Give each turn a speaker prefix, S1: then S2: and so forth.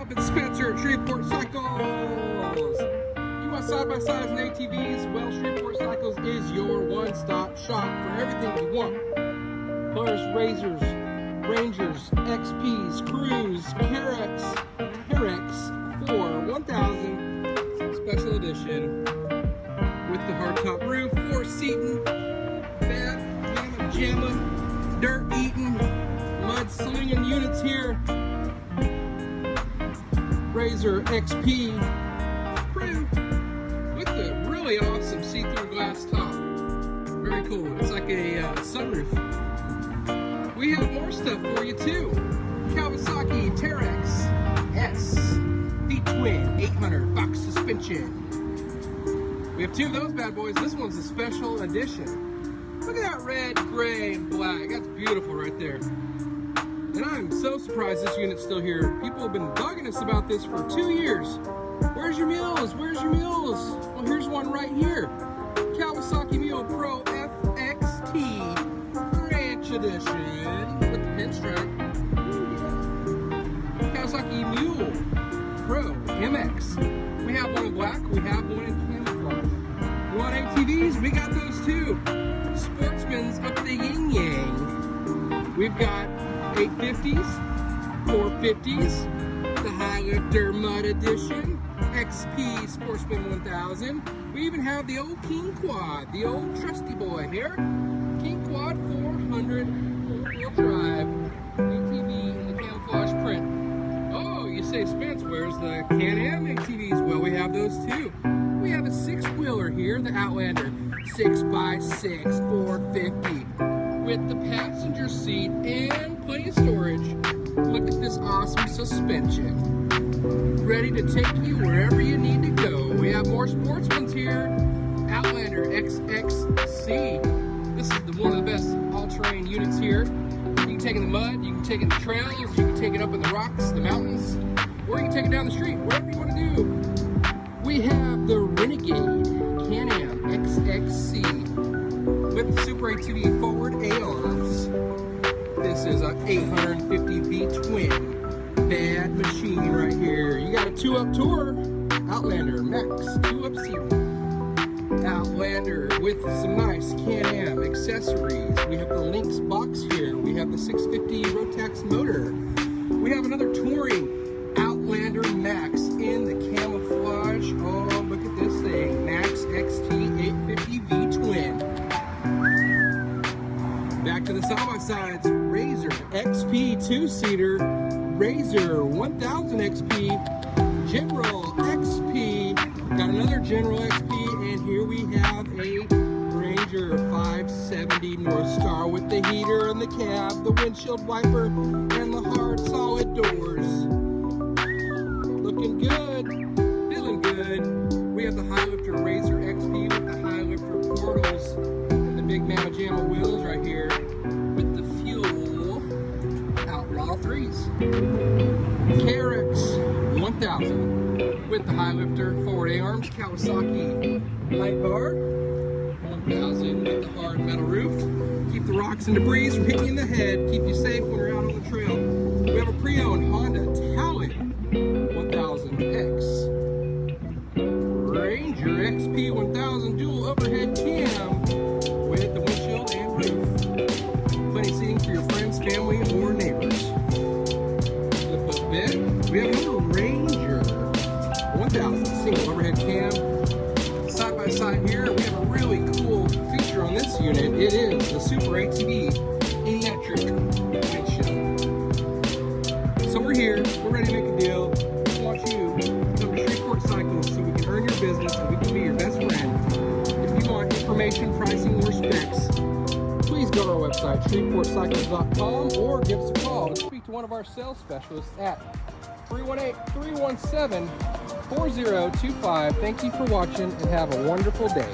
S1: up at Spencer at Shreveport Cycles. You want side-by-sides and ATVs? Well, Shreveport Cycles is your one-stop shop for everything you want. Polaris RZRs, Rangers, XPs, Crews, Terex 4 1000 Special Edition with the hardtop roof, 4-seating, bad, jamma, dirt-eating, mud-slinging units here. RZR XP Crew with a really awesome see-through glass top. Very cool. It's like a sunroof. We have more stuff for you too. Kawasaki Terex S V-Twin 800 box suspension. We have two of those bad boys. This one's a special edition. Look at that red, gray, and black. That's beautiful right there. And I'm so surprised this unit's still here. People have been bugging us about this for 2 years. Where's your mules? Where's your mules? Well, here's one right here. Kawasaki Mule Pro FXT Ranch Edition with the pinstripe. Kawasaki Mule Pro MX. We have one in black. We have one in camouflage. You want ATVs? We got those too. Sportsman's up the yin yang. We've got 850s, 450s, the Highlifter Mud Edition, XP Sportsman 1000. We even have the old King Quad, the old trusty boy here. King Quad 400 four-wheel drive ATV in the camouflage print. Oh, you say, Spence, where's the Can-Am ATVs? Well, we have those too. We have a 6-wheeler here, the Outlander 6x6 450. With the passenger seat and plenty of storage. Look at this awesome suspension. Ready to take you wherever you need to go. We have more Sportsmans here. Outlander XXC. This is one of the best all-terrain units here. You can take it in the mud, you can take it in the trails, you can take it up in the rocks, the mountains, or you can take it down the street, whatever you want to do. We have the Renegade Can-Am XXC. With the Super ATV forward A-arms. This is an 850 V-Twin. Bad machine right here. You got a 2-up tour. Outlander Max 2-up seating. Outlander with some nice Can-Am accessories. We have the Lynx box here. We have the 650 Rotax motor. We have another touring Outlander Max in the camouflage. Oh, look at this thing. Max XT 850 V-Twin. Back to the side-by-sides, RZR XP 2-seater, RZR 1000 XP, General XP, got another General XP, and here we have a Ranger 570 North Star with the heater and the cab, the windshield wiper, and the hard solid doors. Looking good, feeling good. We have the Highlifter RZR XP with the Highlifter portals and the big Mama Jamma wheels right here. With the fuel Outlaw 3s. KRX 1000 with the Highlifter forward A-arms, Kawasaki light bar 1000 with the hard metal roof. Keep the rocks and debris from hitting you in the head. Keep you safe when you're out on the trail. We have a pre-owned Honda Talon 1000X. Ranger XP 1000 dual overhead cam with the windshield and roof. Plenty of seating for your friends, family, or neighbors. Flip up bed. We have another Ranger 1000 single overhead cam. Side by side here, we have a really cool feature on this unit. It is the Super ATV electric windshield. So we're here. We're ready to make a deal. We want you to come to Shreveport Cycles so we can earn your business and we can be your best friend. If you want information, pricing, or specs, please go to our website, shreveportcycles.com, or give us a call and speak to one of our sales specialists at 318-317-4025. Thank you for watching and have a wonderful day.